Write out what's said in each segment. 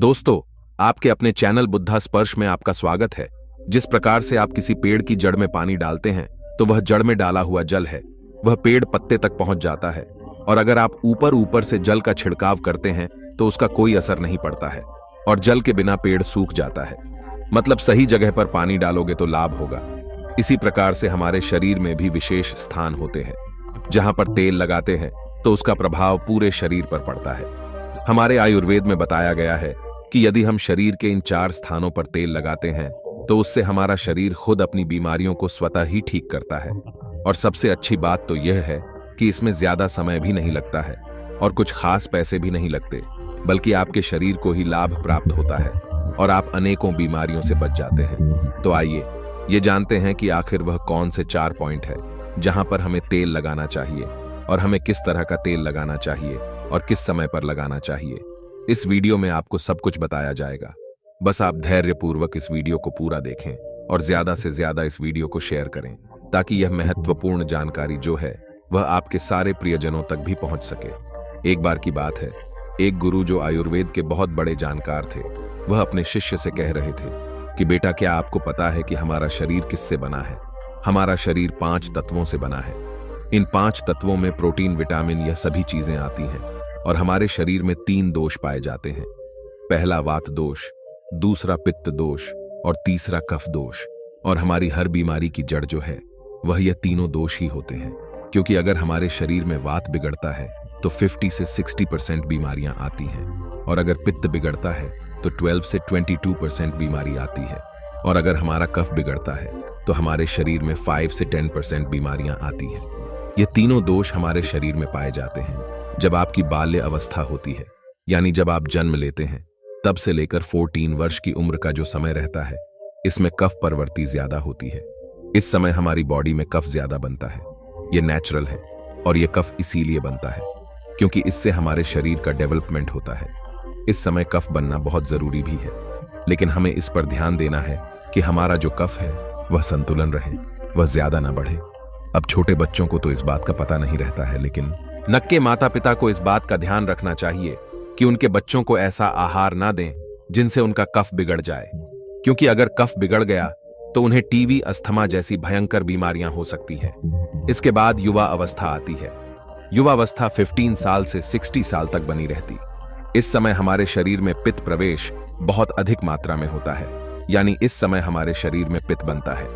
दोस्तों, आपके अपने चैनल बुद्धा स्पर्श में आपका स्वागत है। जिस प्रकार से आप किसी पेड़ की जड़ में पानी डालते हैं तो वह जड़ में डाला हुआ जल है, वह पेड़ पत्ते तक पहुंच जाता है। और अगर आप ऊपर ऊपर से जल का छिड़काव करते हैं तो उसका कोई असर नहीं पड़ता है और जल के बिना पेड़ सूख जाता है। मतलब सही जगह पर पानी डालोगे तो लाभ होगा। इसी प्रकार से हमारे शरीर में भी विशेष स्थान होते हैं। जहां पर तेल लगाते हैं तो उसका प्रभाव पूरे शरीर पर पड़ता है। हमारे आयुर्वेद में बताया गया है कि यदि हम शरीर के इन 4 स्थानों पर तेल लगाते हैं तो उससे हमारा शरीर खुद अपनी बीमारियों को स्वतः ही ठीक करता है। और सबसे अच्छी बात तो यह है कि इसमें ज्यादा समय भी नहीं लगता है और कुछ खास पैसे भी नहीं लगते, बल्कि आपके शरीर को ही लाभ प्राप्त होता है और आप अनेकों बीमारियों से बच जाते हैं। तो आइए ये जानते हैं कि आखिर वह कौन से 4 पॉइंट है जहां पर हमें तेल लगाना चाहिए और हमें किस तरह का तेल लगाना चाहिए और किस समय पर लगाना चाहिए। इस वीडियो में आपको सब कुछ बताया जाएगा। बस आप धैर्यपूर्वक इस वीडियो को पूरा देखें और ज्यादा से ज्यादा इस वीडियो को शेयर करें ताकि यह महत्वपूर्ण जानकारी जो है वह आपके सारे प्रियजनों तक भी पहुंच सके। एक बार की बात है, एक गुरु जो आयुर्वेद के बहुत बड़े जानकार थे, वह अपने शिष्य से कह रहे थे कि बेटा, क्या आपको पता है कि हमारा शरीर किससे बना है? हमारा शरीर 5 तत्वों से बना है। इन 5 तत्वों में प्रोटीन, विटामिन, यह सभी चीजें आती हैं और हमारे शरीर में 3 दोष पाए जाते हैं। पहला वात दोष, दूसरा पित्त दोष और तीसरा कफ दोष। और हमारी हर बीमारी की जड़ जो है वह यह तीनों दोष ही होते हैं, क्योंकि अगर हमारे शरीर में वात बिगड़ता है तो 50 से 60% बीमारियां आती हैं और अगर पित्त बिगड़ता है तो 12 से 22% बीमारी आती है और अगर हमारा कफ बिगड़ता है तो हमारे शरीर में 5 से 10% बीमारियां आती हैं। ये तीनों दोष हमारे शरीर में पाए जाते हैं जब आपकी बाल्य अवस्था होती है, यानी जब आप जन्म लेते हैं तब से लेकर 14 वर्ष की उम्र का जो समय रहता है, इसमें कफ प्रवृत्ति ज्यादा होती है। इस समय हमारी बॉडी में कफ ज्यादा बनता है। ये नेचुरल है और ये कफ इसीलिए बनता है क्योंकि इससे हमारे शरीर का डेवलपमेंट होता है। इस समय कफ बनना बहुत जरूरी भी है, लेकिन हमें इस पर ध्यान देना है कि हमारा जो कफ है वह संतुलन रहे, वह ज्यादा ना बढ़े। अब छोटे बच्चों को तो इस बात का पता नहीं रहता है, लेकिन नक्के माता पिता को इस बात का ध्यान रखना चाहिए कि उनके बच्चों को ऐसा आहार ना दें जिनसे उनका कफ बिगड़ जाए, क्योंकि अगर कफ बिगड़ गया तो उन्हें टीबी, अस्थमा जैसी भयंकर बीमारियां हो सकती हैं। इसके बाद युवा अवस्था आती है। युवा अवस्था 15 साल से 60 साल तक बनी रहती। इस समय हमारे शरीर में पित्त प्रवेश बहुत अधिक मात्रा में होता है, यानी इस समय हमारे शरीर में पित्त बनता है।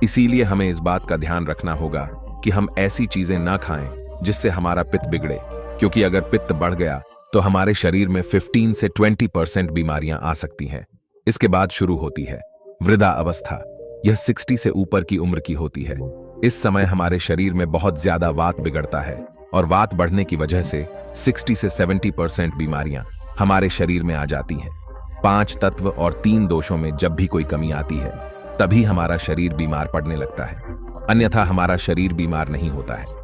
इसीलिए हमें इस बात का ध्यान रखना होगा कि हम ऐसी चीजें ना खाएं जिससे हमारा पित्त बिगड़े, क्योंकि अगर पित्त बढ़ गया तो हमारे शरीर में 15 से 20% बीमारियां आ सकती हैं। इसके बाद शुरू होती है वृद्धा अवस्था। यह 60 से ऊपर की उम्र की होती है। इस समय हमारे शरीर में बहुत ज्यादा वात बिगड़ता है और वात बढ़ने की वजह से 60 से 70% बीमारियां हमारे शरीर में आ जाती हैं। 5 तत्व और 3 दोषों में जब भी कोई कमी आती है तभी हमारा शरीर बीमार पड़ने लगता है, अन्यथा हमारा शरीर बीमार नहीं होता है।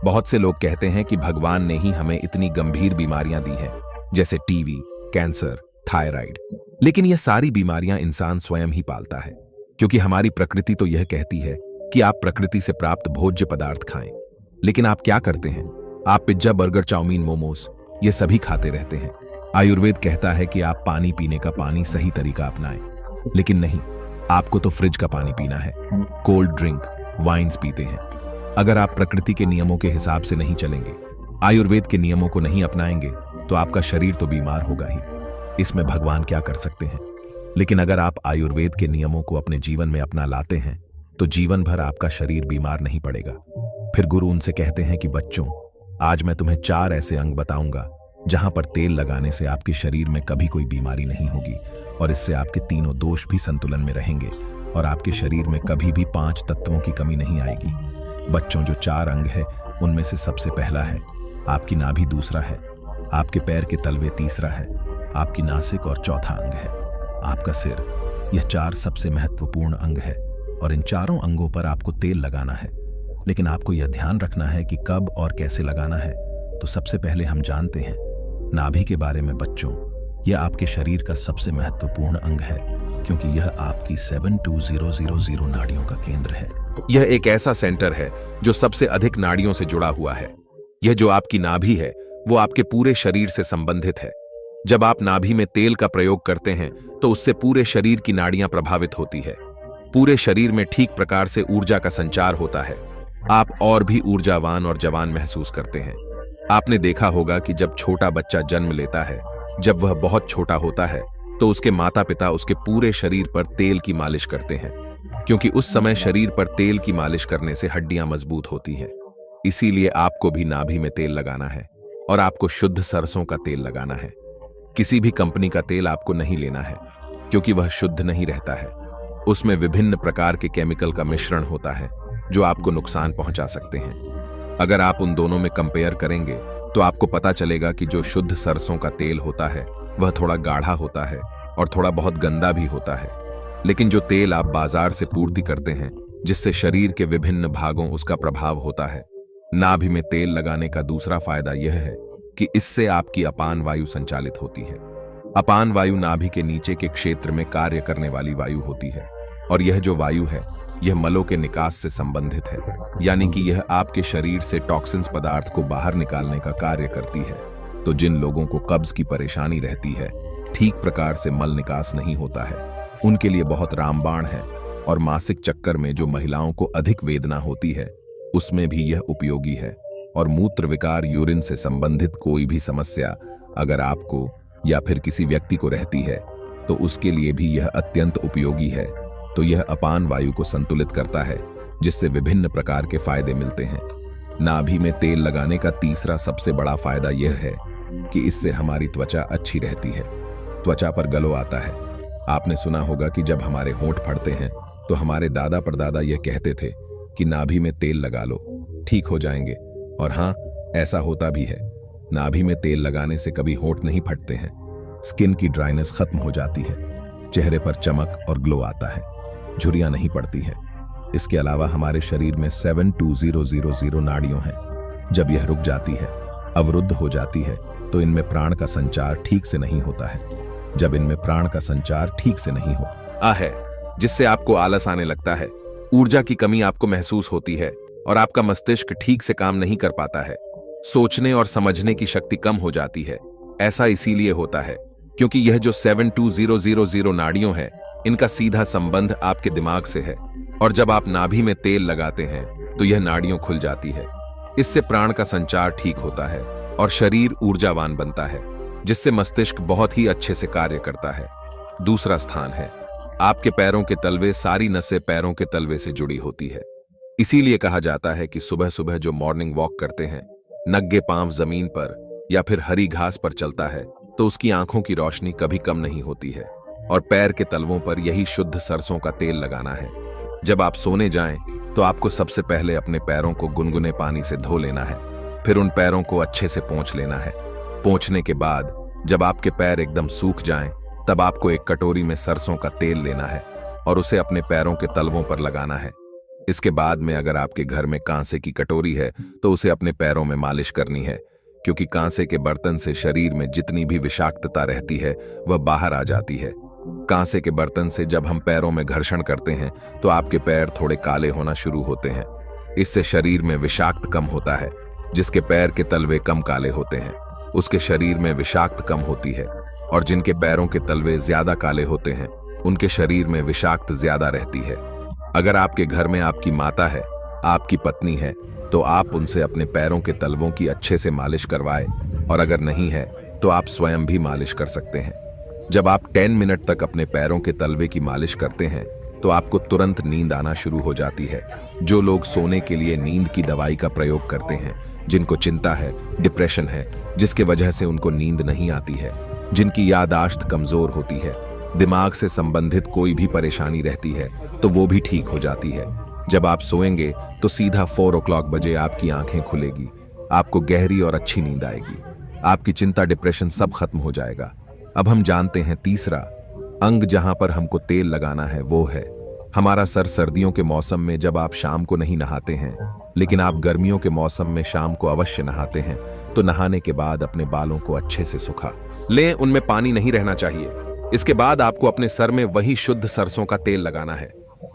बहुत से लोग कहते हैं कि भगवान ने ही हमें इतनी गंभीर बीमारियां दी हैं, जैसे टीबी, कैंसर, थायराइड, लेकिन यह सारी बीमारियां इंसान स्वयं ही पालता है, क्योंकि हमारी प्रकृति तो यह कहती है कि आप प्रकृति से प्राप्त भोज्य पदार्थ खाएं। लेकिन आप क्या करते हैं? आप पिज्जा, बर्गर, चाउमीन, मोमोज ये सभी खाते रहते हैं। आयुर्वेद कहता है कि आप पानी पीने का सही तरीका अपनाएं, लेकिन नहीं, आपको तो फ्रिज का पानी पीना है, कोल्ड ड्रिंक, वाइन्स पीते हैं। अगर आप प्रकृति के नियमों के हिसाब से नहीं चलेंगे, आयुर्वेद के नियमों को नहीं अपनाएंगे, तो आपका शरीर तो बीमार होगा ही। इसमें भगवान क्या कर सकते हैं? लेकिन अगर आप आयुर्वेद के नियमों को अपने जीवन में अपना लाते हैं तो जीवन भर आपका शरीर बीमार नहीं पड़ेगा। फिर गुरु उनसे कहते हैं कि बच्चों, आज मैं तुम्हें 4 ऐसे अंग बताऊंगा जहां पर तेल लगाने से आपके शरीर में कभी कोई बीमारी नहीं होगी और इससे आपके तीनों दोष भी संतुलन में रहेंगे और आपके शरीर में कभी भी 5 तत्वों की कमी नहीं आएगी। बच्चों, जो 4 अंग है उनमें से सबसे पहला है आपकी नाभि, दूसरा है आपके पैर के तलवे, तीसरा है आपकी नासिक और चौथा अंग है आपका सिर। यह 4 सबसे महत्वपूर्ण अंग है और इन चारों अंगों पर आपको तेल लगाना है। लेकिन आपको यह ध्यान रखना है कि कब और कैसे लगाना है। तो सबसे पहले हम जानते हैं नाभि के बारे में। बच्चों, यह आपके शरीर का सबसे महत्वपूर्ण अंग है क्योंकि यह आपकी 72000 नाड़ियों का केंद्र है। यह एक ऐसा सेंटर है जो सबसे अधिक नाड़ियों से जुड़ा हुआ है। यह जो आपकी नाभि है वो आपके पूरे शरीर से संबंधित है। जब आप नाभि में तेल का प्रयोग करते हैं तो उससे पूरे शरीर की नाड़ियां प्रभावित होती है। पूरे शरीर में ठीक प्रकार से ऊर्जा का संचार होता है। आप और भी ऊर्जावान और जवान महसूस करते हैं। आपने देखा होगा कि जब छोटा बच्चा जन्म लेता है, जब वह बहुत छोटा होता है, तो उसके माता पिता उसके पूरे शरीर पर तेल की मालिश करते हैं, क्योंकि उस समय शरीर पर तेल की मालिश करने से हड्डियां मजबूत होती हैं। इसीलिए आपको भी नाभि में तेल लगाना है और आपको शुद्ध सरसों का तेल लगाना है। किसी भी कंपनी का तेल आपको नहीं लेना है, क्योंकि वह शुद्ध नहीं रहता है। उसमें विभिन्न प्रकार के केमिकल का मिश्रण होता है जो आपको नुकसान पहुंचा सकते हैं। अगर आप उन दोनों में कंपेयर करेंगे तो आपको पता चलेगा कि जो शुद्ध सरसों का तेल होता है वह थोड़ा गाढ़ा होता है और थोड़ा बहुत गंदा भी होता है। लेकिन जो तेल आप बाजार से पूर्ति करते हैं, जिससे शरीर के विभिन्न भागों उसका प्रभाव होता है, नाभि में तेल लगाने का दूसरा फायदा यह है कि इससे आपकी अपान वायु संचालित होती है। अपान वायु नाभि के नीचे के क्षेत्र में कार्य करने वाली वायु होती है, और यह जो वायु है यह मलों के निकास से संबंधित है, यानी कि यह आपके शरीर से टॉक्सिन्स पदार्थ को बाहर निकालने का कार्य करती है। तो जिन लोगों को कब्ज की परेशानी रहती है, ठीक प्रकार से मल निकास नहीं होता है, उनके लिए बहुत रामबाण है। और मासिक चक्कर में जो महिलाओं को अधिक वेदना होती है, उसमें भी यह उपयोगी है। और मूत्र विकार, यूरिन से संबंधित कोई भी समस्या अगर आपको या फिर किसी व्यक्ति को रहती है तो उसके लिए भी यह अत्यंत उपयोगी है। तो यह अपान वायु को संतुलित करता है, जिससे विभिन्न प्रकार के फायदे मिलते हैं। नाभि में तेल लगाने का तीसरा सबसे बड़ा फायदा यह है कि इससे हमारी त्वचा अच्छी रहती है। त्वचा पर ग्लो आता है। आपने सुना होगा कि जब हमारे होंठ फटते हैं तो हमारे दादा परदादा यह कहते थे कि नाभि में तेल लगा लो, ठीक हो जाएंगे। और हाँ, ऐसा होता भी है। नाभि में तेल लगाने से कभी होंठ नहीं फटते हैं, स्किन की ड्राइनेस खत्म हो जाती है, चेहरे पर चमक और ग्लो आता है, झुर्रियां नहीं पड़ती हैं। इसके अलावा हमारे शरीर में 72000 नाड़ियों हैं। जब यह रुक जाती है, अवरुद्ध हो जाती है, तो इनमें प्राण का संचार ठीक से नहीं होता है। जब इनमें प्राण का संचार ठीक से नहीं हो है, जिससे आपको आलस आने लगता है, ऊर्जा की कमी आपको महसूस होती है और आपका मस्तिष्क ठीक से काम नहीं कर पाता है। सोचने और समझने की शक्ति कम हो जाती है। ऐसा इसीलिए होता है क्योंकि यह जो 72000 नाड़ियों है, इनका सीधा संबंध आपके दिमाग से है। और जब आप नाभि में तेल लगाते हैं तो यह नाड़ियां खुल जाती है। इससे प्राण का संचार ठीक होता है और शरीर ऊर्जावान बनता है, जिससे मस्तिष्क बहुत ही अच्छे से कार्य करता है। दूसरा स्थान है, आपके पैरों के तलवे। सारी नसें पैरों के तलवे से जुड़ी होती है। इसीलिए कहा जाता है कि सुबह सुबह जो मॉर्निंग वॉक करते हैं, नंगे पांव जमीन पर या फिर हरी घास पर चलता है, तो उसकी आंखों की रोशनी कभी कम नहीं होती है। और पैर के तलवों पर यही शुद्ध सरसों का तेल लगाना है। जब आप सोने जाएं तो आपको सबसे पहले अपने पैरों को गुनगुने पानी से धो लेना है। फिर उन पैरों को अच्छे से पोंछ लेना है। पोंछने के बाद जब आपके पैर एकदम सूख जाएं, तब आपको एक कटोरी में सरसों का तेल लेना है और उसे अपने पैरों के तलवों पर लगाना है। इसके बाद में अगर आपके घर में कांसे की कटोरी है तो उसे अपने पैरों में मालिश करनी है, क्योंकि कांसे के बर्तन से शरीर में जितनी भी विषाक्तता रहती है वह बाहर आ जाती है। कांसे के बर्तन से जब हम पैरों में घर्षण करते हैं तो आपके पैर थोड़े काले होना शुरू होते हैं। इससे शरीर में विषाक्त कम होता है। जिसके पैर के तलवे कम काले होते हैं उसके शरीर में विषाक्त कम होती है, और जिनके पैरों के तलवे ज्यादा काले होते हैं उनके शरीर में विषाक्त ज्यादा रहती है। अगर आपके घर में आपकी माता है, आपकी पत्नी है, तो आप उनसे अपने पैरों के तलवों की अच्छे से मालिश करवाएं, और अगर नहीं है तो आप स्वयं भी मालिश कर सकते हैं। जब आप 10 मिनट तक अपने पैरों के तलवे की मालिश करते हैं तो आपको तुरंत नींद आना शुरू हो जाती है। जो लोग सोने के लिए नींद की दवाई का प्रयोग करते हैं, जिनको चिंता है, डिप्रेशन है, जिसके वजह से उनको नींद नहीं आती है, जिनकी याददाश्त कमजोर होती है, दिमाग से संबंधित कोई भी परेशानी रहती है, तो वो भी ठीक हो जाती है। जब आप सोएंगे तो सीधा 4 o'clock बजे आपकी आंखें खुलेगी, आपको गहरी और अच्छी नींद आएगी, आपकी चिंता, डिप्रेशन सब खत्म हो जाएगा। अब हम जानते हैं तीसरा अंग जहां पर हमको तेल लगाना है, वो है हमारा सर। सर्दियों के मौसम में जब आप शाम को नहीं नहाते हैं, लेकिन आप गर्मियों के मौसम में शाम को अवश्य नहाते हैं, तो नहाने के बाद अपने बालों को अच्छे से सुखा लें, उनमें पानी नहीं रहना चाहिए। इसके बाद आपको अपने सर में वही शुद्ध सरसों का तेल लगाना है।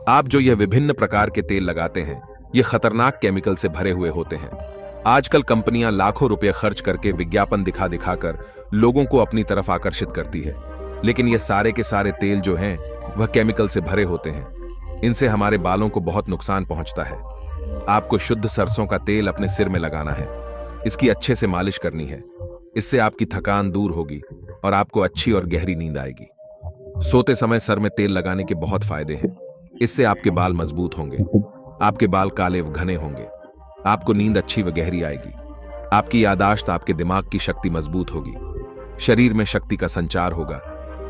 आप जो यह विभिन्न प्रकार के तेल लगाते हैं, ये खतरनाक केमिकल से भरे हुए होते हैं। आजकल कंपनियां लाखों रुपए खर्च करके विज्ञापन दिखा दिखाकर लोगों को अपनी तरफ आकर्षित करती है, लेकिन ये सारे के सारे तेल जो हैं वह केमिकल से भरे होते हैं। इनसे हमारे बालों को बहुत नुकसान पहुंचता है। आपको शुद्ध सरसों का तेल अपने सिर में लगाना है, इसकी अच्छे से मालिश करनी है। इससे आपकी थकान दूर होगी और आपको अच्छी और गहरी नींद आएगी। सोते समय सर में तेल लगाने के बहुत फायदे हैं। इससे आपके बाल मजबूत होंगे, आपके बाल काले व घने होंगे, आपको नींद अच्छी व गहरी आएगी, आपकी यादाश्त, आपके दिमाग की शक्ति मजबूत होगी, शरीर में शक्ति का संचार होगा,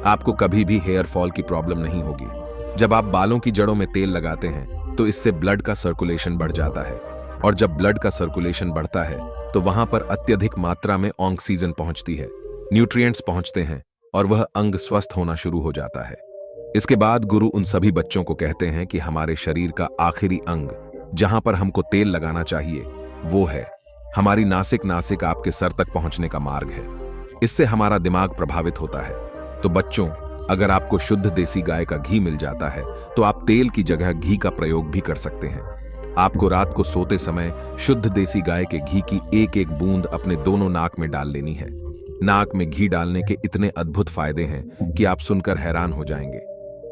आपको कभी भी हेयर फॉल की प्रॉब्लम नहीं होगी। जब आप बालों की जड़ों में तेल लगाते हैं तो इससे ब्लड का सर्कुलेशन बढ़ जाता है, और जब ब्लड का सर्कुलेशन बढ़ता है तो वहां पर अत्यधिक मात्रा में ऑक्सीजन पहुंचती है, न्यूट्रिएंट्स पहुंचते हैं और वह अंग स्वस्थ होना शुरू हो जाता है। इसके बाद गुरु उन सभी बच्चों को कहते हैं कि हमारे शरीर का आखिरी अंग जहां पर हमको तेल लगाना चाहिए वो है हमारी नासिक। नासिक आपके सर तक पहुंचने का मार्ग है। इससे हमारा दिमाग प्रभावित होता है। तो बच्चों, अगर आपको शुद्ध देसी गाय का घी मिल जाता है तो आप तेल की जगह घी का प्रयोग भी कर सकते हैं। आपको रात को सोते समय शुद्ध देसी गाय के घी की एक एक बूंद अपने दोनों नाक में डाल लेनी है। नाक में घी डालने के इतने अद्भुत फायदे हैं कि आप सुनकर हैरान हो जाएंगे।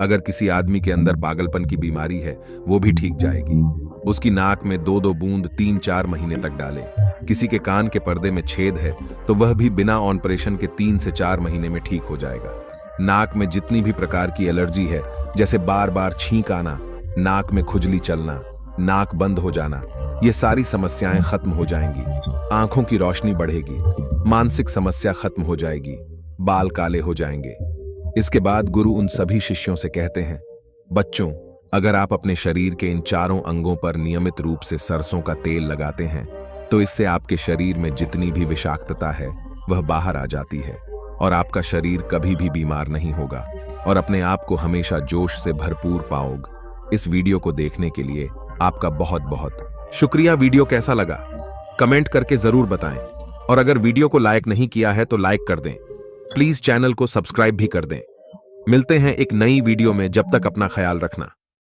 अगर किसी आदमी के अंदर पागलपन की बीमारी है वो भी ठीक जाएगी। उसकी नाक में 2-2 बूंद 3-4 महीने तक डालें। किसी के कान के पर्दे में छेद है तो वह भी बिना ऑपरेशन के 3 से 4 महीने में ठीक हो जाएगा। नाक में जितनी भी प्रकार की एलर्जी है, जैसे बार बार छींक आना, नाक में खुजली चलना, नाक बंद हो जाना, ये सारी समस्याएं खत्म हो जाएंगी। आंखों की रोशनी बढ़ेगी, मानसिक समस्या खत्म हो जाएगी, बाल काले हो जाएंगे। इसके बाद गुरु उन सभी शिष्यों से कहते हैं, बच्चों, अगर आप अपने शरीर के इन चारों अंगों पर नियमित रूप से सरसों का तेल लगाते हैं तो इससे आपके शरीर में जितनी भी विषाक्तता है वह बाहर आ जाती है और आपका शरीर कभी भी बीमार नहीं होगा और अपने आप को हमेशा जोश से भरपूर पाओगे। इस वीडियो को देखने के लिए आपका बहुत बहुत शुक्रिया। वीडियो कैसा लगा कमेंट करके जरूर बताएं, और अगर वीडियो को लाइक नहीं किया है तो लाइक कर दें। प्लीज चैनल को सब्सक्राइब भी कर दें। मिलते हैं एक नई वीडियो में, जब तक अपना ख्याल रखना।